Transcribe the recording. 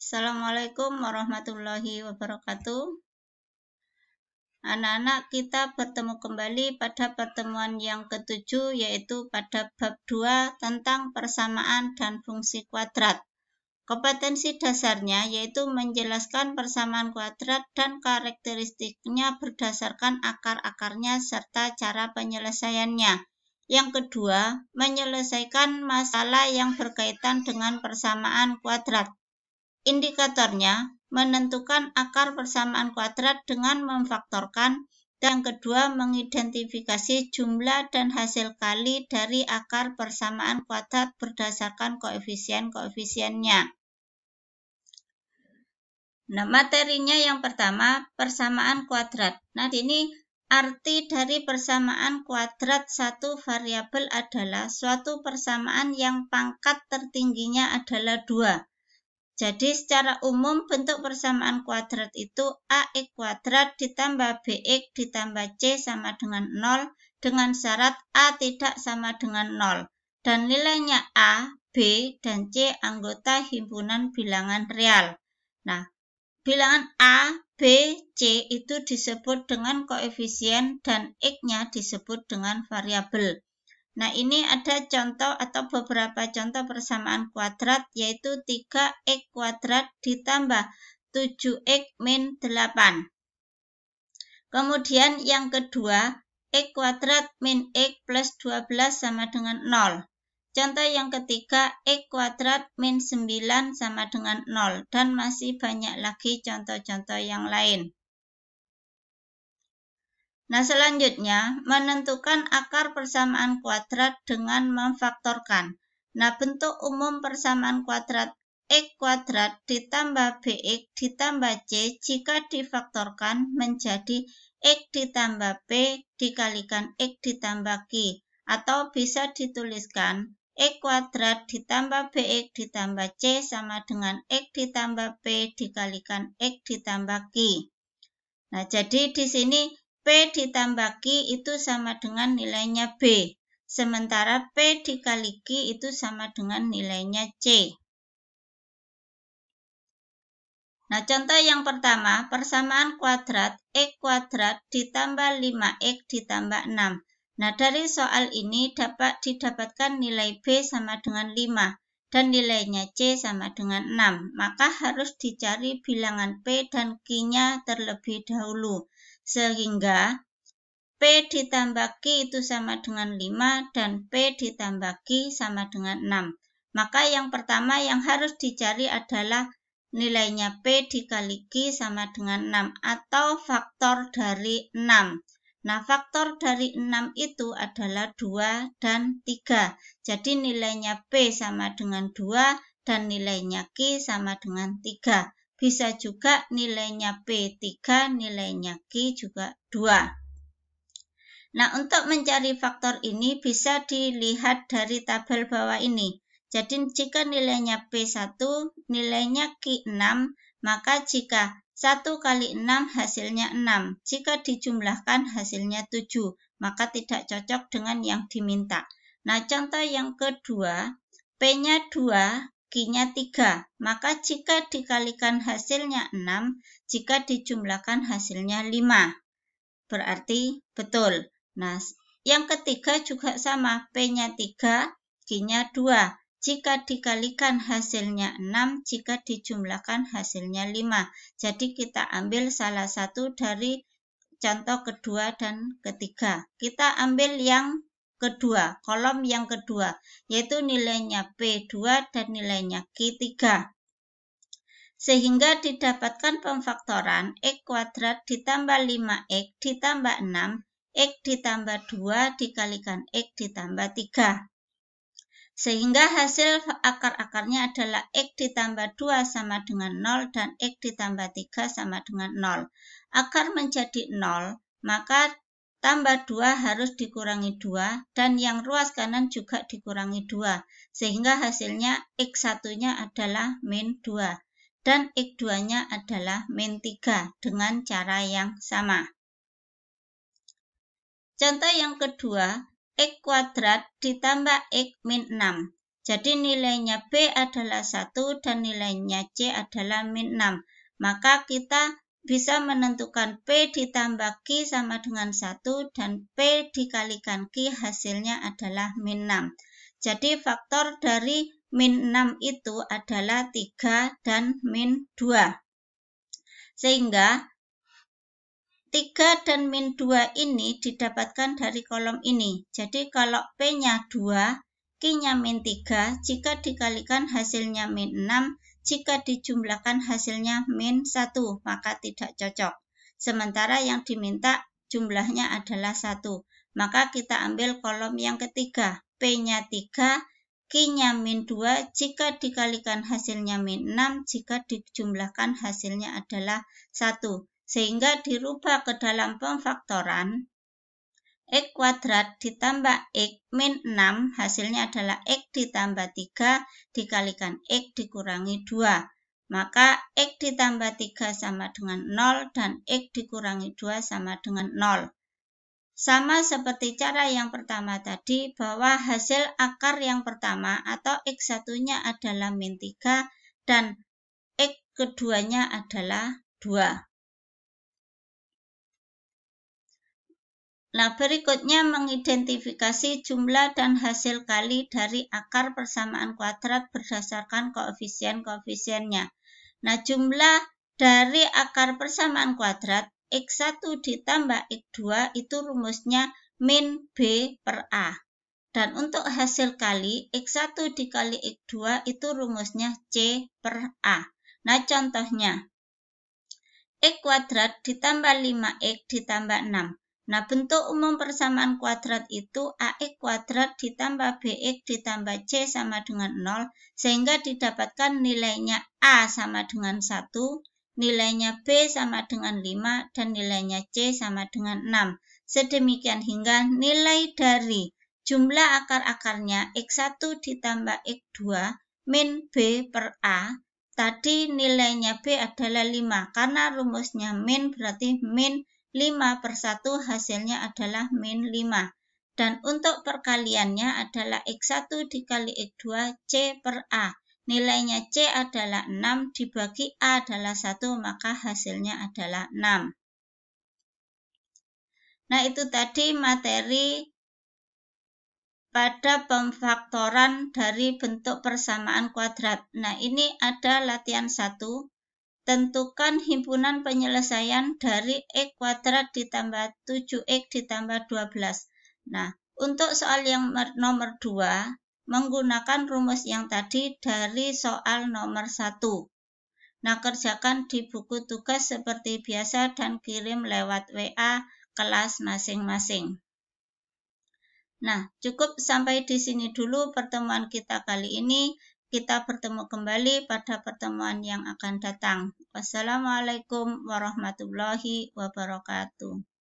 Assalamualaikum warahmatullahi wabarakatuh. Anak-anak, kita bertemu kembali pada pertemuan yang ke-7, yaitu pada bab 2 tentang persamaan dan fungsi kuadrat. Kompetensi dasarnya yaitu menjelaskan persamaan kuadrat dan karakteristiknya berdasarkan akar-akarnya serta cara penyelesaiannya. Yang kedua, menyelesaikan masalah yang berkaitan dengan persamaan kuadrat. Indikatornya menentukan akar persamaan kuadrat dengan memfaktorkan, dan yang kedua mengidentifikasi jumlah dan hasil kali dari akar persamaan kuadrat berdasarkan koefisien-koefisiennya. Nah, materinya yang pertama persamaan kuadrat. Nah, ini arti dari persamaan kuadrat satu variabel adalah suatu persamaan yang pangkat tertingginya adalah 2. Jadi secara umum bentuk persamaan kuadrat itu AX kuadrat ditambah BX ditambah C sama dengan 0 dengan syarat A tidak sama dengan 0 dan nilainya A, B, dan C anggota himpunan bilangan real. Nah, bilangan A, B, C itu disebut dengan koefisien dan X-nya disebut dengan variabel. Nah, ini ada contoh atau beberapa contoh persamaan kuadrat, yaitu 3x kuadrat ditambah 7x min 8. Kemudian yang kedua, x kuadrat min x plus 12 sama dengan 0. Contoh yang ketiga, x kuadrat min 9 sama dengan 0. Dan masih banyak lagi contoh-contoh yang lain. Nah, selanjutnya menentukan akar persamaan kuadrat dengan memfaktorkan. Nah, bentuk umum persamaan kuadrat x kuadrat ditambah bx ditambah c jika difaktorkan menjadi x ditambah p dikalikan x ditambah q, atau bisa dituliskan x kuadrat ditambah bx ditambah c sama dengan x ditambah p dikalikan x ditambah q. Nah, jadi di sini P ditambah Q itu sama dengan nilainya B, sementara P dikali Q itu sama dengan nilainya C. Nah, contoh yang pertama, persamaan kuadrat X kuadrat ditambah 5X ditambah 6. Nah, dari soal ini dapat didapatkan nilai B sama dengan 5 dan nilainya C sama dengan 6. Maka harus dicari bilangan P dan Q-nya terlebih dahulu. Sehingga P ditambah Q itu sama dengan 5 dan P ditambah Q sama dengan 6. Maka yang pertama yang harus dicari adalah nilainya P dikali Q sama dengan 6 atau faktor dari 6. Nah, faktor dari 6 itu adalah 2 dan 3. Jadi nilainya P sama dengan 2 dan nilainya Q sama dengan 3. Bisa juga nilainya P 3, nilainya Q juga 2. Nah, untuk mencari faktor ini bisa dilihat dari tabel bawah ini. Jadi jika nilainya P1, nilainya Q 6, maka jika 1 kali 6 hasilnya 6. Jika dijumlahkan hasilnya 7, maka tidak cocok dengan yang diminta. Nah, contoh yang kedua, P-nya 2, Q-nya 3. Maka jika dikalikan hasilnya 6, jika dijumlahkan hasilnya 5. Berarti betul. Nah, yang ketiga juga sama, P-nya 3, Q-nya 2. Jika dikalikan hasilnya 6, jika dijumlahkan hasilnya 5. Jadi kita ambil salah satu dari contoh kedua dan ketiga. Kita ambil yang kedua, kolom yang kedua, yaitu nilainya P2 dan nilainya Q3. Sehingga didapatkan pemfaktoran X kuadrat ditambah 5X ditambah 6, X ditambah 2 dikalikan X ditambah 3. Sehingga hasil akar-akarnya adalah X ditambah 2 sama dengan 0 dan X ditambah 3 sama dengan 0. Akar menjadi 0, maka tambah 2 harus dikurangi 2 dan yang ruas kanan juga dikurangi 2. Sehingga hasilnya X1-nya adalah min 2. Dan X2-nya adalah min 3 dengan cara yang sama. Contoh yang kedua, X kuadrat ditambah X min 6. Jadi nilainya B adalah 1 dan nilainya C adalah min 6. Maka kita bisa menentukan P ditambah Q sama dengan 1 dan P dikalikan Q hasilnya adalah min 6. Jadi faktor dari min 6 itu adalah 3 dan min 2. Sehingga 3 dan min 2 ini didapatkan dari kolom ini. Jadi kalau P-nya 2, Q-nya min 3, jika dikalikan hasilnya min 6, jika dijumlahkan hasilnya min 1, maka tidak cocok. Sementara yang diminta jumlahnya adalah 1. Maka kita ambil kolom yang ketiga. P-nya 3, Q-nya min 2, jika dikalikan hasilnya min 6, jika dijumlahkan hasilnya adalah 1. Sehingga dirubah ke dalam pemfaktoran, X kuadrat ditambah X min 6 hasilnya adalah X ditambah 3 dikalikan X dikurangi 2. Maka X ditambah 3 sama dengan 0 dan X dikurangi 2 sama dengan 0. Sama seperti cara yang pertama tadi, bahwa hasil akar yang pertama atau X1-nya adalah min 3 dan X keduanya adalah 2. Nah, berikutnya mengidentifikasi jumlah dan hasil kali dari akar persamaan kuadrat berdasarkan koefisien-koefisiennya. Nah, jumlah dari akar persamaan kuadrat X1 ditambah X2 itu rumusnya min B per A. Dan untuk hasil kali X1 dikali X2 itu rumusnya C per A. Nah, contohnya X kuadrat ditambah 5X ditambah 6. Nah, bentuk umum persamaan kuadrat itu AX kuadrat ditambah BX ditambah C sama dengan 0, sehingga didapatkan nilainya A sama dengan 1, nilainya B sama dengan 5, dan nilainya C sama dengan 6. Sedemikian hingga nilai dari jumlah akar-akarnya X1 ditambah X2 min B per A, tadi nilainya B adalah 5, karena rumusnya min berarti min 5 per 1 hasilnya adalah min 5. Dan untuk perkaliannya adalah X1 dikali X2 C per A. Nilainya C adalah 6 dibagi A adalah 1, maka hasilnya adalah 6. Nah, itu tadi materi pada pemfaktoran dari bentuk persamaan kuadrat. Nah, ini ada latihan 1. Tentukan himpunan penyelesaian dari X kuadrat ditambah 7X ditambah 12. Nah, untuk soal yang nomor 2, menggunakan rumus yang tadi dari soal nomor 1. Nah, kerjakan di buku tugas seperti biasa dan kirim lewat WA kelas masing-masing. Nah, cukup sampai di sini dulu pertemuan kita kali ini. Kita bertemu kembali pada pertemuan yang akan datang. Wassalamualaikum warahmatullahi wabarakatuh.